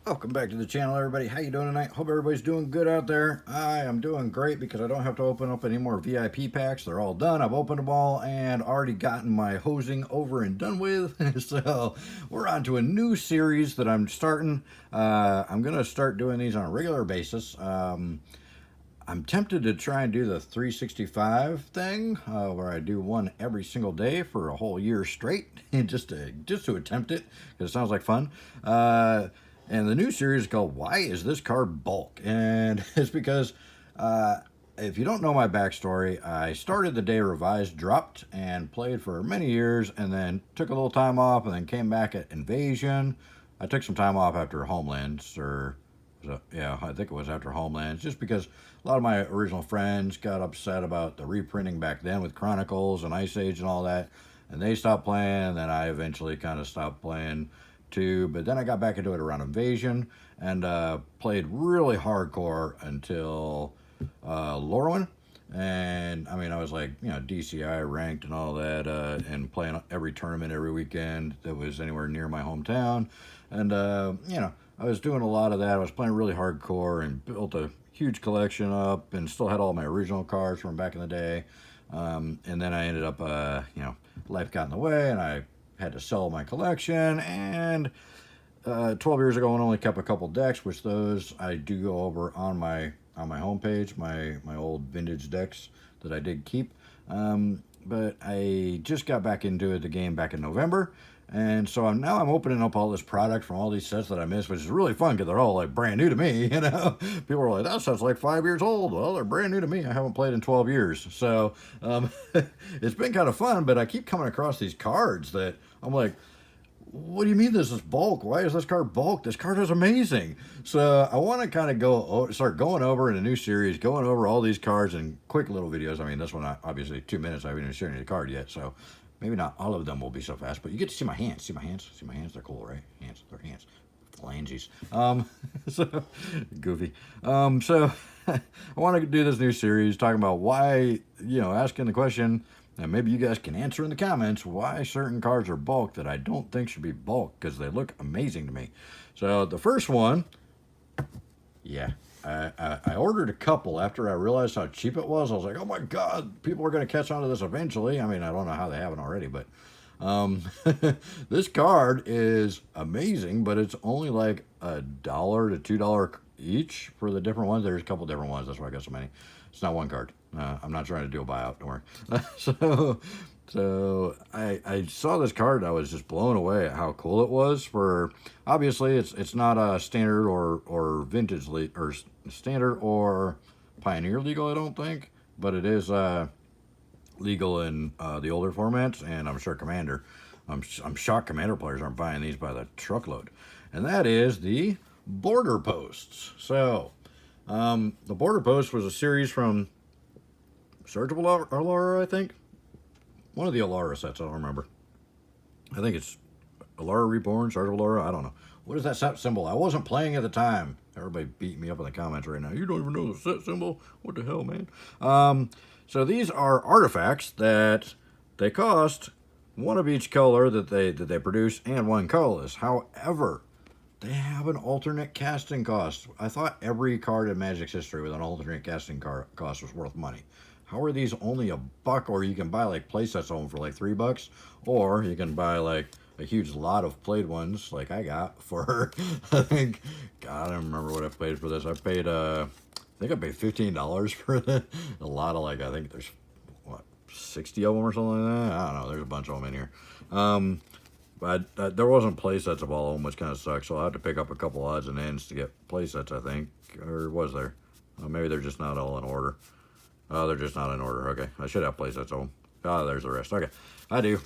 Welcome back to the channel, everybody. How you doing tonight? Hope everybody's doing good out there. I am doing great because I don't have to open up any more VIP packs. They're all done. I've opened them all and already gotten my hosing over and done with. So we're on to a new series that I'm starting. I'm going to start doing these on a regular basis. I'm tempted to try and do the 365 thing, where I do one every single day for a whole year straight, just to attempt it because it sounds like fun. And the new series is called "Why Is This Card Bulk?" And it's because if you don't know my backstory, I started the day Revised dropped and played for many years, and then took a little time off, and then came back at Invasion. I took some time off after Homelands, yeah, I think it was after Homelands, just because a lot of my original friends got upset about the reprinting back then with Chronicles and Ice Age and all that, and they stopped playing, and then I eventually kind of stopped playing too. But then I got back into it around Invasion and played really hardcore until Lorwyn. And I mean, I was like, DCI ranked and all that, and playing every tournament every weekend that was anywhere near my hometown. And, I was doing a lot of that. I was playing really hardcore and built a huge collection up and still had all my original cards from back in the day. And then I ended up, life got in the way and I had to sell my collection. And 12 years ago, I only kept a couple decks, which those I do go over on my homepage, my old vintage decks that I did keep. But I just got back into the game back in November, and so now I'm opening up all this product from all these sets that I missed, which is really fun because they're all like brand new to me. People are like, that set's like 5 years old. Well, they're brand new to me. I haven't played in 12 years, so it's been kind of fun. But I keep coming across these cards that I'm like, what do you mean this is bulk? Why is this card bulk? This card is amazing. So I want to kind of start going over in a new series, going over all these cards in quick little videos. I mean, this one, obviously 2 minutes, I haven't even shown you the card yet. So maybe not all of them will be so fast, but you get to see my hands. See my hands? See my hands? They're cool, right? Hands, they're hands. Phalanges. So goofy. So I want to do this new series talking about why, asking the question, and maybe you guys can answer in the comments why certain cards are bulk that I don't think should be bulk because they look amazing to me. So the first one, yeah, I ordered a couple after I realized how cheap it was. I was like, oh my God, people are going to catch on to this eventually. I mean, I don't know how they haven't already, but this card is amazing, but it's only like $1 to $2 each for the different ones. There's a couple different ones. That's why I got so many. It's not one card. I'm not trying to do a buyout. Don't worry. So I saw this card. And I was just blown away at how cool it was. For obviously, it's not a standard or vintage or standard or pioneer legal. I don't think, but it is legal in the older formats, and I'm sure Commander. I'm shocked Commander players aren't buying these by the truckload, and that is the Border Posts. So the Border Post was a series from Surge of Alara, I think. One of the Alara sets, I don't remember. I think it's Alara Reborn, Surge of Alara, I don't know. What is that set symbol? I wasn't playing at the time. Everybody beat me up in the comments right now. You don't even know the set symbol? What the hell, man? So these are artifacts that they cost one of each color that they produce and one colorless. However, they have an alternate casting cost. I thought every card in Magic's history with an alternate casting cost was worth money. How are these only $1? Or you can buy like playsets of them for like $3, or you can buy like a huge lot of played ones like I got for I think, God, I don't remember what I paid for this. I paid I think I paid $15 for a lot of, like, I think there's what, 60 of them or something like that. I don't know. There's a bunch of them in here. But there wasn't play sets of all of them, which kind of sucks. So I'll have to pick up a couple odds and ends to get play sets, I think. Or was there? Maybe they're just not all in order. Oh, they're just not in order. Okay. I should have play sets of them. Oh, there's the rest. Okay. I do.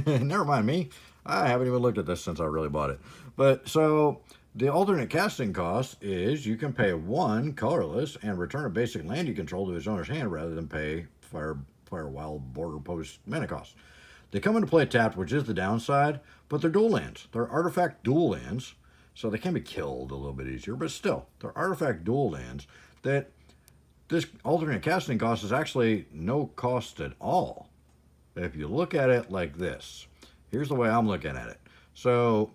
Never mind me. I haven't even looked at this since I really bought it. But so the alternate casting cost is you can pay one colorless and return a basic land you control to its owner's hand rather than pay Firewall Border Post mana cost. They come into play tapped, which is the downside, but they're dual lands. They're artifact dual lands, so they can be killed a little bit easier, but still, they're artifact dual lands that this alternate casting cost is actually no cost at all. If you look at it like this, here's the way I'm looking at it. So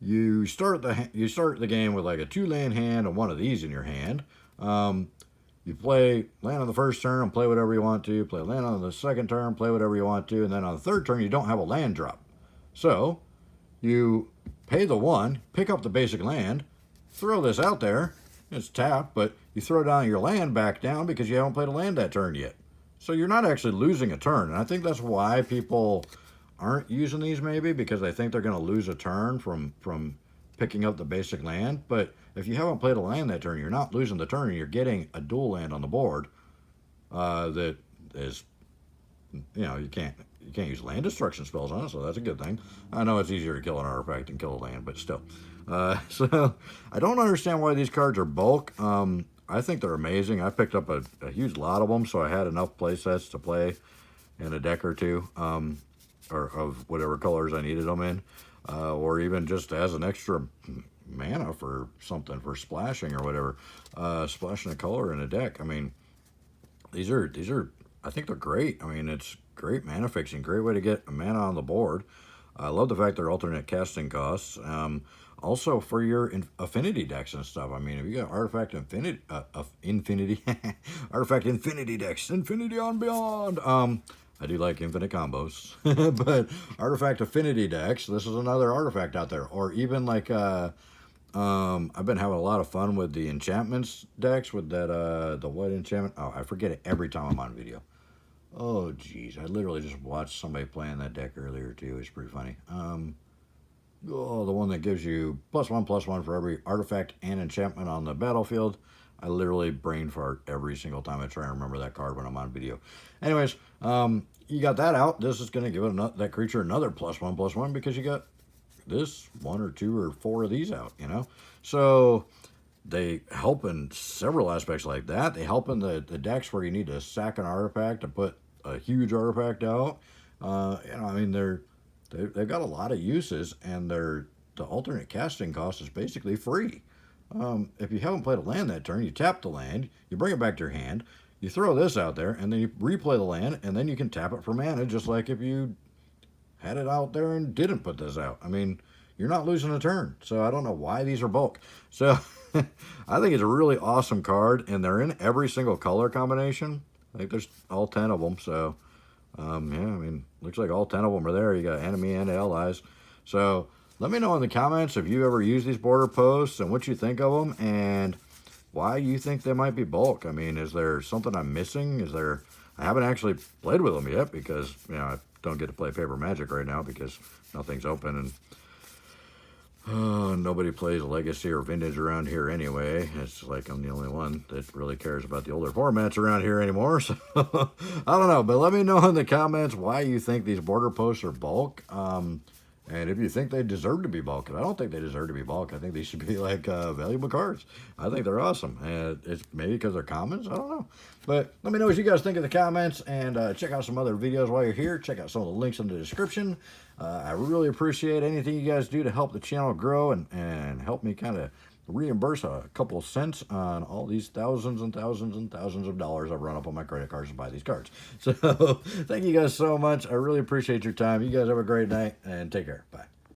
you start the game with like a 2-land hand and one of these in your hand. You play land on the first turn and play whatever you want to. Play land on the second turn, play whatever you want to. And then on the third turn, you don't have a land drop. So you pay the 1, pick up the basic land, throw this out there. It's tapped, but you throw down your land back down because you haven't played a land that turn yet. So you're not actually losing a turn. And I think that's why people aren't using these, maybe, because they think they're going to lose a turn from picking up the basic land. But if you haven't played a land that turn, you're not losing the turn. You're getting a dual land on the board that is, you can't use land destruction spells on it, so that's a good thing. I know it's easier to kill an artifact than kill a land, but still. So I don't understand why these cards are bulk. I think they're amazing. I picked up a huge lot of them, so I had enough play sets to play in a deck or two, or of whatever colors I needed them in, or even just as an extra mana for something, for splashing or whatever, splashing a color in a deck. I mean, these are I think they're great. I mean, it's great mana fixing, great way to get a mana on the board. I love the fact they're alternate casting costs. Also for your affinity decks and stuff. I mean, if you got artifact infinity, artifact infinity decks, infinity on beyond. I do like infinite combos, but artifact affinity decks. This is another artifact out there, or even like I've been having a lot of fun with the enchantments decks with that the white enchantment. Oh, I forget it every time I'm on video. Oh, geez. I literally just watched somebody playing that deck earlier, too. It's pretty funny. The one that gives you +1/+1 for every artifact and enchantment on the battlefield. I literally brain fart every single time I try and remember that card when I'm on video. Anyways, you got that out. This is going to give it that creature another +1/+1 because you got this 1 or 2 or 4 of these out, So they help in several aspects like that. They help in the decks where you need to sack an artifact to put a huge artifact out. I mean, they've got a lot of uses, and the alternate casting cost is basically free. If you haven't played a land that turn, you tap the land, you bring it back to your hand, you throw this out there, and then you replay the land, and then you can tap it for mana, just like if you had it out there and didn't put this out. I mean, you're not losing a turn. So I don't know why these are bulk. So I think it's a really awesome card, and they're in every single color combination. I think there's all 10 of them. So, yeah, I mean, looks like all 10 of them are there. You got enemy and allies. So let me know in the comments if you ever use these border posts and what you think of them and why you think they might be bulk. I mean, is there something I'm missing? I haven't actually played with them yet because, I don't get to play Paper Magic right now because nothing's open, and nobody plays Legacy or Vintage around here anyway. It's like I'm the only one that really cares about the older formats around here anymore. So I don't know, but let me know in the comments why you think these border posts are bulk. And if you think they deserve to be bulk, and I don't think they deserve to be bulk. I think they should be like valuable cards. I think they're awesome. And it's maybe because they're commons. I don't know. But let me know what you guys think in the comments. And check out some other videos while you're here. Check out some of the links in the description. I really appreciate anything you guys do to help the channel grow and help me kind of reimburse a couple of cents on all these thousands and thousands and thousands of dollars I've run up on my credit cards to buy these cards. So thank you guys so much. I really appreciate your time. You guys have a great night and take care. Bye.